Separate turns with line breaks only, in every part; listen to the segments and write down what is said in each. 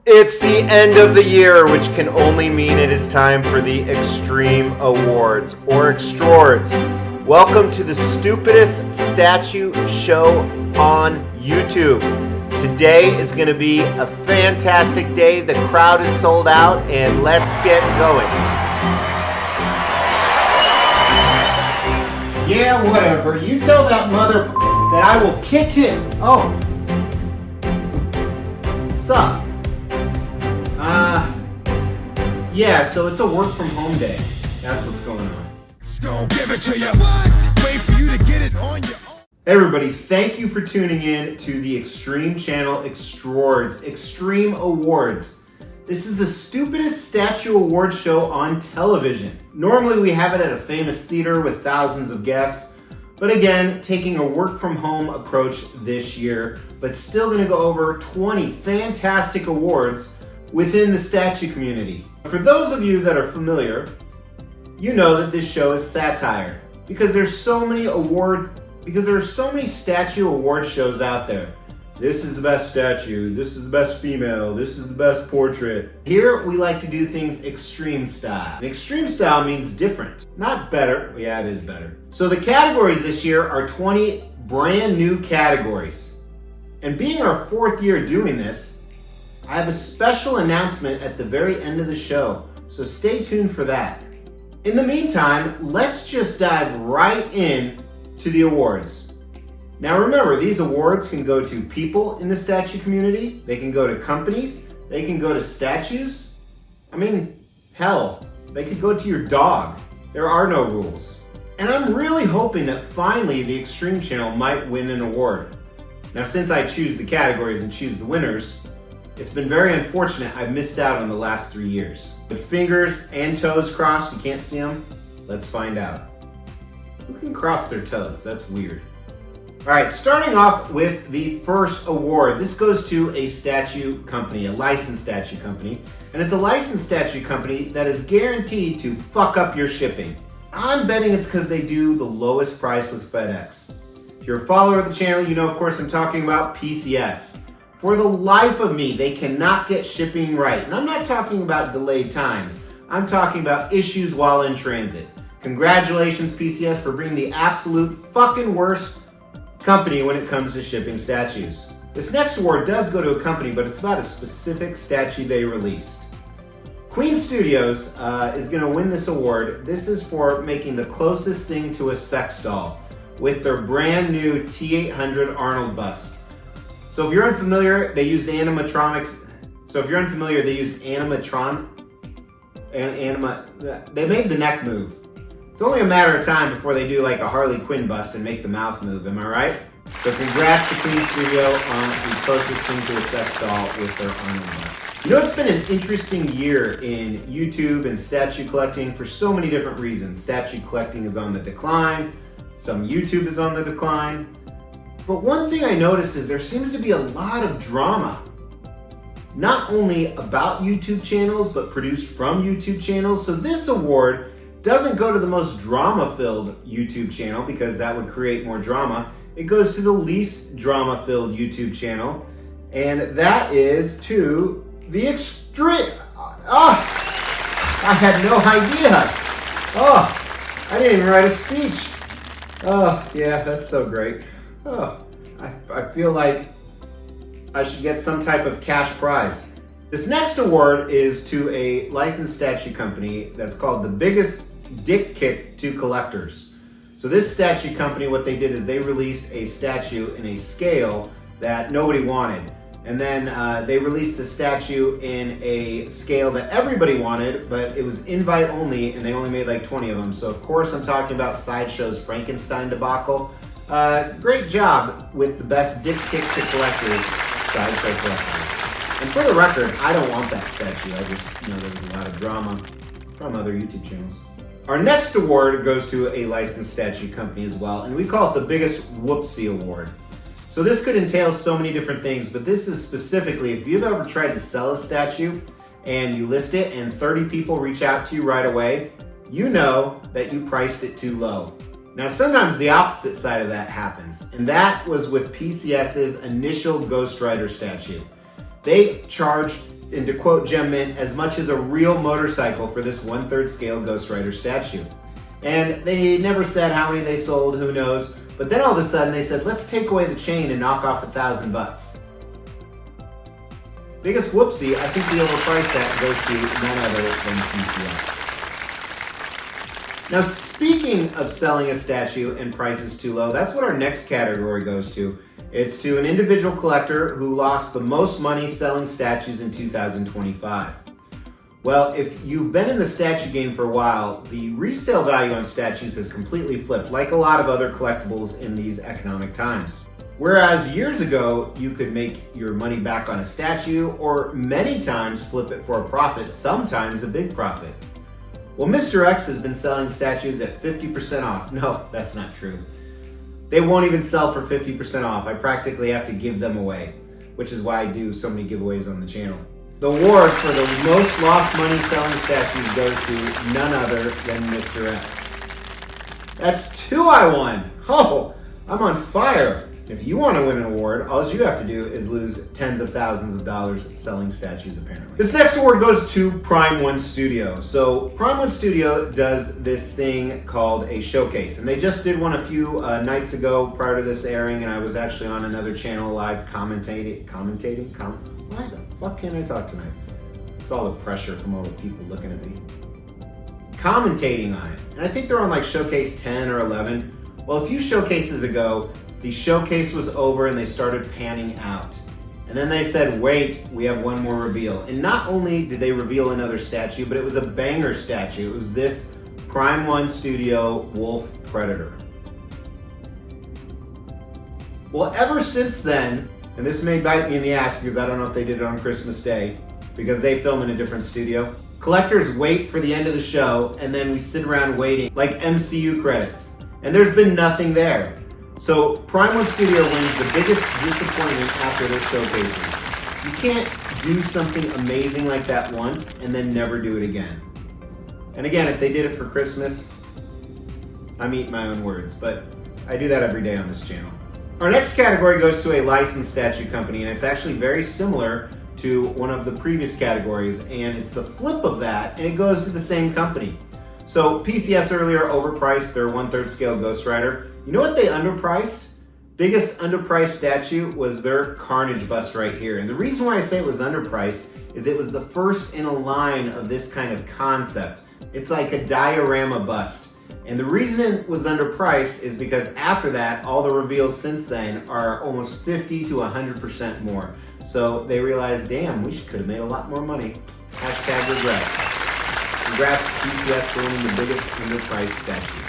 It's the end of the year, which can only mean it is time for the Xtreme Awards, or Xtrords. Welcome to the Stupidest statue show on YouTube. Today is going to be a fantastic day. The crowd is sold out, and let's get going. Yeah, whatever. You tell that mother that I will kick him. Oh. Sup? Yeah, so it's a work from home day. That's what's going on.
Give it to you. Wait for you to get it on your own.
Hey everybody, thank you for tuning in to the Xtreme channel Xtrords, Xtreme Awards. This is the stupidest statue award show on television. Normally we have it at a famous theater with thousands of guests, but again, taking a work from home approach this year, but still gonna go over 20 fantastic awards within the statue community. For those of you that are familiar, you know that this show is satire because there are so many statue award shows out there. This is the best statue, this is the best female, this is the best portrait. Here we like to do things extreme style. And extreme style means different, not better. Yeah, it is better. So the categories this year are 20 brand new categories. And being our 4th year doing this, I have a special announcement at the very end of the show, so stay tuned for that. In the meantime, let's just dive right in to the awards. Now remember, these awards can go to people in the statue community, they can go to companies, they can go to statues. I mean, hell, they could go to your dog. There are no rules. And I'm really hoping that finally the Xtreme channel might win an award. Now since I choose the categories and choose the winners, it's been very unfortunate I've missed out on the last 3 years. With fingers and toes crossed, you can't see them? Let's find out. Who can cross their toes? That's weird. All right, starting off with the first award. This goes to a statue company, a licensed statue company. And it's a licensed statue company that is guaranteed to fuck up your shipping. I'm betting it's because they do the lowest price with FedEx. If you're a follower of the channel, you know of course I'm talking about PCS. For the life of me, they cannot get shipping right. And I'm not talking about delayed times. I'm talking about issues while in transit. Congratulations, PCS, for being the absolute fucking worst company when it comes to shipping statues. This next award does go to a company, but it's about a specific statue they released. Queen Studios is gonna win this award. This is for making the closest thing to a sex doll with their brand new T800 Arnold bust. So if you're unfamiliar, they used animatronics. They made the neck move. It's only a matter of time before they do like a Harley Quinn bust and make the mouth move, am I right? So congrats to Queen Studio on the closest thing to a sex doll with their Arnold bust. You know, it's been an interesting year in YouTube and statue collecting for so many different reasons. Statue collecting is on the decline, some YouTube is on the decline. But one thing I noticed is there seems to be a lot of drama. Not only about YouTube channels, but produced from YouTube channels. So this award doesn't go to the most drama-filled YouTube channel because that would create more drama. It goes to the least drama-filled YouTube channel. And that is to the Xtreme. I had no idea. I didn't even write a speech. Yeah, that's so great. I feel like I should get some type of cash prize. This next award is to a licensed statue company that's called the Biggest Dick Kick to Collectors. So this statue company, what they did is they released a statue in a scale that nobody wanted. And then they released the statue in a scale that everybody wanted, but it was invite only and they only made like 20 of them. So of course I'm talking about Sideshow's Frankenstein debacle. Great job with the best dick kick to collectors, Sideshow collectors. And for the record, I don't want that statue. I just know there was a lot of drama from other YouTube channels. Our next award goes to a licensed statue company as well, and we call it the Biggest Whoopsie Award. So this could entail so many different things, but this is specifically if you've ever tried to sell a statue and you list it and 30 people reach out to you right away, you know that you priced it too low. Now, sometimes the opposite side of that happens, and that was with PCS's initial Ghost Rider statue. They charged and to quote Gem Mint, as much as a real motorcycle for this 1/3 scale Ghost Rider statue. And they never said how many they sold, who knows. But then all of a sudden they said, let's take away the chain and knock off $1,000. Biggest whoopsie, I think the overpriced set goes to none other than PCS. Now, speaking of selling a statue and prices too low, that's what our next category goes to. It's to an individual collector who lost the most money selling statues in 2025. Well, if you've been in the statue game for a while, the resale value on statues has completely flipped, like a lot of other collectibles in these economic times. Whereas years ago, you could make your money back on a statue, or many times flip it for a profit, sometimes a big profit. Well, Mr. X has been selling statues at 50% off. No, that's not true. They won't even sell for 50% off. I practically have to give them away, which is why I do so many giveaways on the channel. The award for the most lost money selling statues goes to none other than Mr. X. That's 2 I won. Oh, I'm on fire. If you want to win an award, all you have to do is lose tens of thousands of dollars selling statues, apparently. This next award goes to Prime One Studio. So Prime One Studio does this thing called a showcase, and they just did one a few nights ago prior to this airing, and I was actually on another channel live commentating. Why the fuck can't I talk tonight? It's all the pressure from all the people looking at me. Commentating on it. And I think they're on like showcase 10 or 11. Well, a few showcases ago, the showcase was over and they started panning out. And then they said, wait, we have one more reveal. And not only did they reveal another statue, but it was a banger statue. It was this Prime One Studio Wolf Predator. Well, ever since then, and this may bite me in the ass because I don't know if they did it on Christmas Day, because they film in a different studio. Collectors wait for the end of the show, and then we sit around waiting, like MCU credits. And there's been nothing there. So Prime One Studio wins the biggest disappointment after their showcases. You can't do something amazing like that once and then never do it again. And again, if they did it for Christmas, I'm eating my own words, but I do that every day on this channel. Our next category goes to a licensed statue company, and it's actually very similar to one of the previous categories, and it's the flip of that, and it goes to the same company. So PCS earlier overpriced their 1/3 scale Ghost Rider. You know what they underpriced? Biggest underpriced statue was their Carnage bust right here. And the reason why I say it was underpriced is it was the first in a line of this kind of concept. It's like a diorama bust. And the reason it was underpriced is because after that, all the reveals since then are almost 50 to 100% more. So they realized, damn, we could have made a lot more money. Hashtag regret. Congrats to PCS for winning the biggest underpriced statue.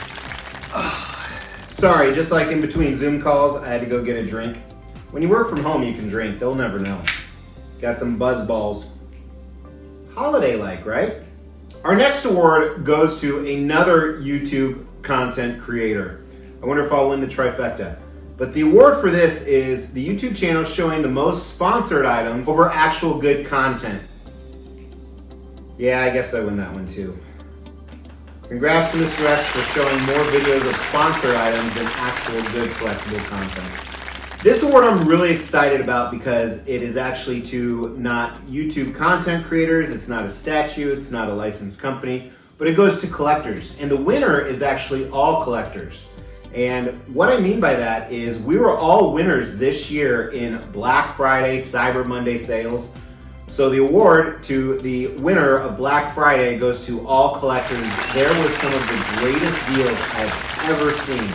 Sorry, just like in between Zoom calls, I had to go get a drink. When you work from home, you can drink. They'll never know. Got some buzz balls. Holiday-like, right? Our next award goes to another YouTube content creator. I wonder if I'll win the trifecta. But the award for this is the YouTube channel showing the most sponsored items over actual good content. Yeah, I guess I win that one too. Congrats to Mr. X for showing more videos of sponsored items than actual good collectible content. This award I'm really excited about because it is actually to not YouTube content creators, it's not a statue, it's not a licensed company, but it goes to collectors. And the winner is actually all collectors. And what I mean by that is we were all winners this year in Black Friday, Cyber Monday sales. So the award to the winner of Black Friday goes to all collectors. There was some of the greatest deals I've ever seen,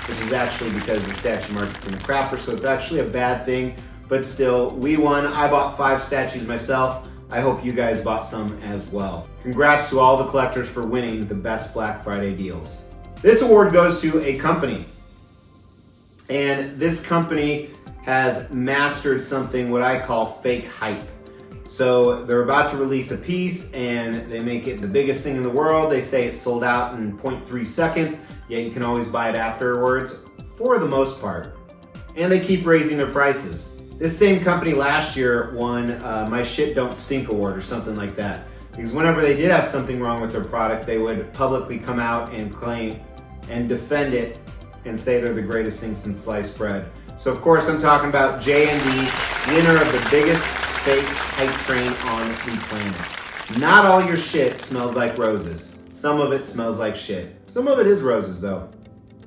which is actually because the statue market's in the crapper, so it's actually a bad thing, but still, we won. I bought 5 statues myself. I hope you guys bought some as well. Congrats to all the collectors for winning the best Black Friday deals. This award goes to a company, and this company has mastered something what I call fake hype. So they're about to release a piece and they make it the biggest thing in the world. They say it's sold out in 0.3 seconds, yet you can always buy it afterwards for the most part. And they keep raising their prices. This same company last year won My Shit Don't Stink award or something like that. Because whenever they did have something wrong with their product, they would publicly come out and claim and defend it and say they're the greatest thing since sliced bread. So of course I'm talking about J&D, winner of the biggest fake hype train on the planet. Not all your shit smells like roses. Some of it smells like shit. Some of it is roses, though.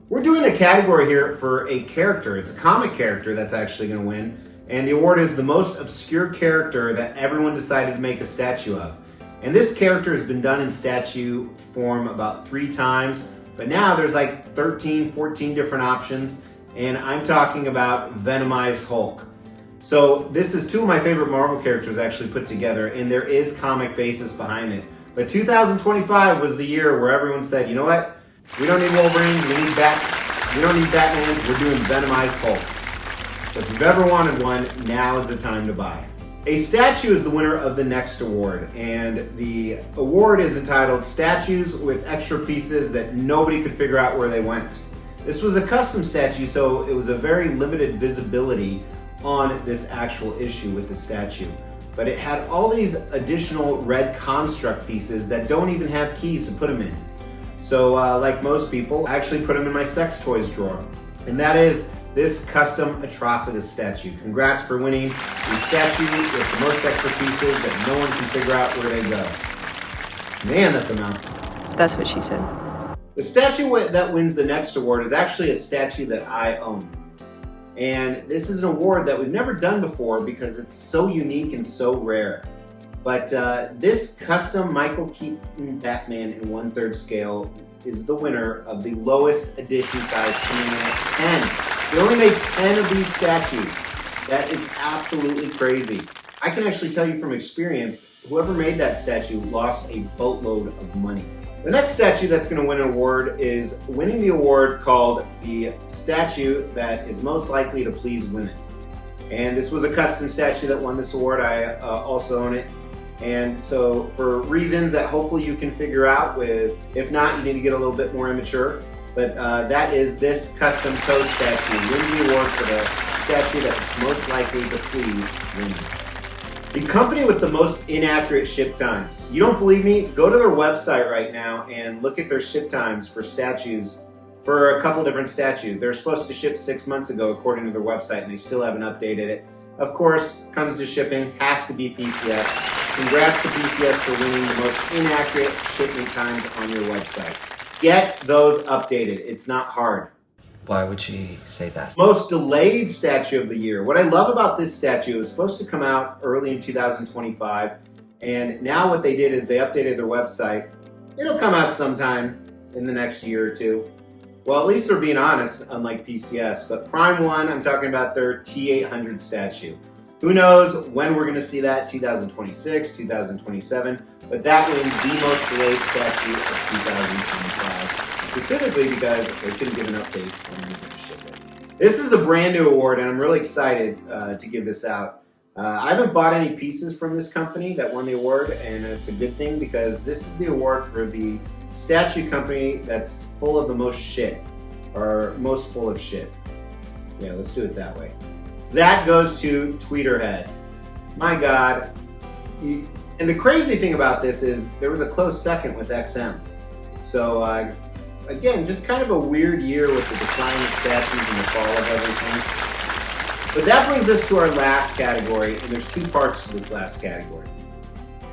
We're doing a category here for a character. It's a comic character that's actually going to win. And the award is the most obscure character that everyone decided to make a statue of. And this character has been done in statue form about 3 times. But now there's like 13, 14 different options. And I'm talking about Venomized Hulk. So this is 2 of my favorite Marvel characters actually put together. And there is comic basis behind it. But 2025 was the year where everyone said, you know what? We don't need Wolverines, we don't need Batmans, we're doing Venomized Hulk. So if you've ever wanted one, now is the time to buy. A statue is the winner of the next award, and the award is entitled Statues with Extra Pieces That Nobody Could Figure Out Where They Went. This was a custom statue, so it was a very limited visibility on this actual issue with the statue. But it had all these additional red construct pieces that don't even have keys to put them in. So like most people, I actually put them in my sex toys drawer. And that is this custom Atrocitus statue. Congrats for winning the statue with the most extra pieces that no one can figure out where they go. Man, that's a mouthful.
That's what she said.
The statue that wins the next award is actually a statue that I own. And this is an award that we've never done before because it's so unique and so rare. But this custom Michael Keaton Batman in 1/3 scale is the winner of the lowest edition size, coming in at 10. They only made 10 of these statues. That is absolutely crazy. I can actually tell you from experience, whoever made that statue lost a boatload of money. The next statue that's going to win an award is winning the award called the statue that is most likely to please women. And this was a custom statue that won this award. I also own it. And so for reasons that hopefully you can figure out if not, you need to get a little bit more immature. But that is this custom toad statue wins the award for the statue that's most likely to please women. The company with the most inaccurate ship times. You don't believe me? Go to their website right now and look at their ship times for statues, for a couple different statues. They were supposed to ship 6 months ago according to their website and they still haven't updated it. Of course, comes to shipping, has to be PCS. Congrats to PCS for winning the most inaccurate shipment times on your website. Get those updated. It's not hard.
Why would she say that?
Most delayed statue of the year. What I love about this statue, it was supposed to come out early in 2025, and now what they did is they updated their website. It'll come out sometime in the next year or 2. Well, at least they're being honest, unlike PCS. But Prime One, I'm talking about their T800 statue. Who knows when we're going to see that, 2026, 2027, but that wins the most delayed statue of 2025, specifically because they couldn't give an update on when they're going to ship it. This is a brand new award, and I'm really excited to give this out. I haven't bought any pieces from this company that won the award, and it's a good thing because this is the award for the statue company that's full of the most shit, or most full of shit. Yeah, let's do it that way. That goes to Tweeterhead. My God. And the crazy thing about this is there was a close second with XM. So again, just kind of a weird year with the decline of statues and the fall of everything. But that brings us to our last category, and there's 2 parts to this last category.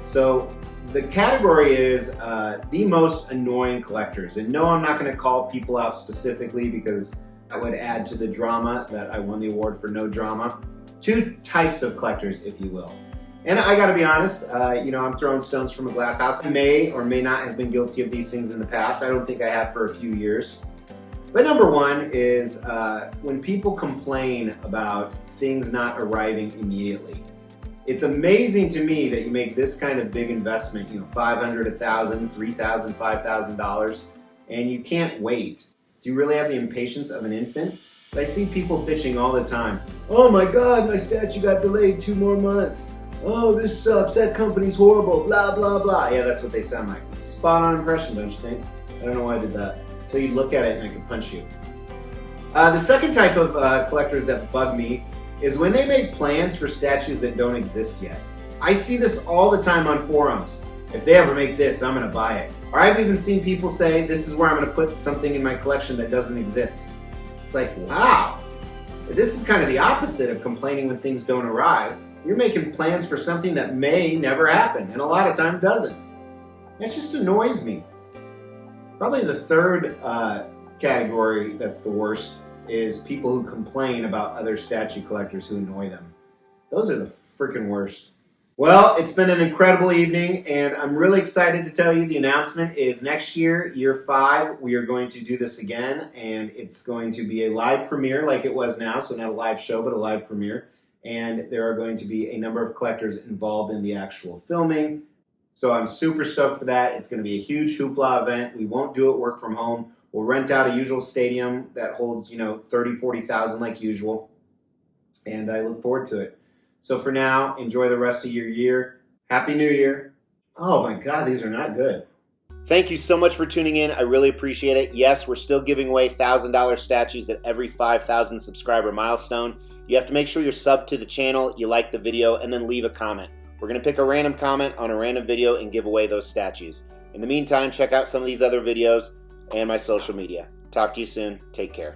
So the category is the most annoying collectors. And no, I'm not going to call people out specifically because that would add to the drama that I won the award for no drama. 2 types of collectors, if you will. And I gotta be honest, I'm throwing stones from a glass house. I may or may not have been guilty of these things in the past. I don't think I have for a few years. But number 1 is when people complain about things not arriving immediately. It's amazing to me that you make this kind of big investment, $500, $1,000, $3,000, $5,000, and you can't wait. Do you really have the impatience of an infant? But I see people bitching all the time. Oh my God, my statue got delayed 2 more months. Oh, this sucks, that company's horrible, blah, blah, blah. Yeah, that's what they sound like. Spot on impression, don't you think? I don't know why I did that. So you'd look at it and I could punch you. The second type of collectors that bug me is when they make plans for statues that don't exist yet. I see this all the time on forums. If they ever make this, I'm gonna buy it. Or I've even seen people say, this is where I'm gonna put something in my collection that doesn't exist. It's like, wow. This is kind of the opposite of complaining when things don't arrive. You're making plans for something that may never happen, and a lot of time doesn't. That just annoys me. Probably the third category that's the worst is people who complain about other statue collectors who annoy them. Those are the freaking worst. Well, it's been an incredible evening, and I'm really excited to tell you the announcement is next year, year 5, we are going to do this again, and it's going to be a live premiere like it was now, so not a live show, but a live premiere. And there are going to be a number of collectors involved in the actual filming. So I'm super stoked for that. It's going to be a huge hoopla event. We won't do it work from home. We'll rent out a usual stadium that holds, 30, 40,000 like usual. And I look forward to it. So for now, enjoy the rest of your year. Happy New Year. Oh my God, these are not good. Thank you so much for tuning in. I really appreciate it. Yes, we're still giving away $1,000 statues at every 5,000 subscriber milestone. You have to make sure you're subbed to the channel, you like the video, and then leave a comment. We're going to pick a random comment on a random video and give away those statues. In the meantime, check out some of these other videos and my social media. Talk to you soon. Take care.